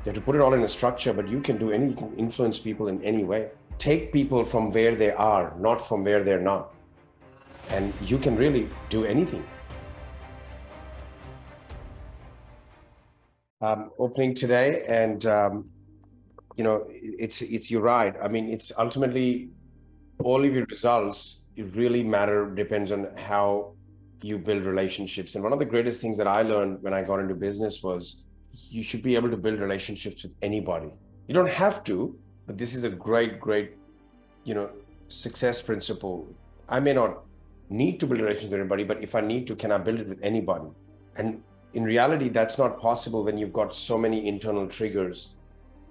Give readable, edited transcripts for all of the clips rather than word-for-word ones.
You have to put it all in a structure, but you can influence people in any way. Take people from where they are, not from where they're not. And you can really do anything. Opening today, and it's you're right. I mean, it's ultimately all of your results. It really matter depends on how you build relationships. And one of the greatest things that I learned when I got into business was you should be able to build relationships with anybody. You don't have to, but this is a great, you know, success principle. I may not need to build relationships with everybody, but if I need to, can I build it with anybody? And in reality, that's not possible when you've got so many internal triggers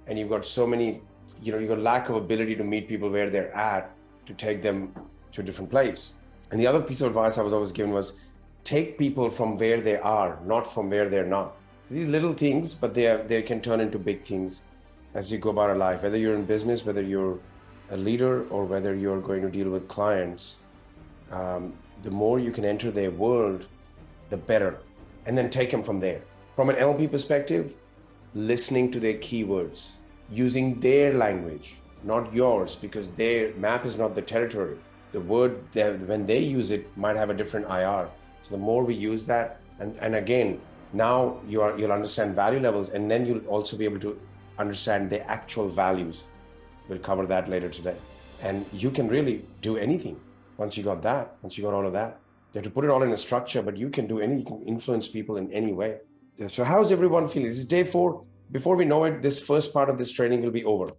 and you've got so many, you've got lack of ability to meet people where they're at to take them to a different place. And the other piece of advice I was always given was take people from where they are, not from where they're not. These little things, but they can turn into big things as you go about our life, whether you're in business, whether you're a leader, or whether you're going to deal with clients. The more you can enter their world, the better. And then take them from there. From an NLP perspective, listening to their keywords, using their language, not yours, because their map is not the territory. The word, when they use it, might have a different IR. So the more we use that, and again, now you'll understand value levels, and then you'll also be able to understand the actual values. We'll cover that later today. And you can really do anything once you got all of that. You have to put it all in a structure, but you can influence people in any way. So how's everyone feeling? This is day 4. Before we know it, this first part of this training will be over.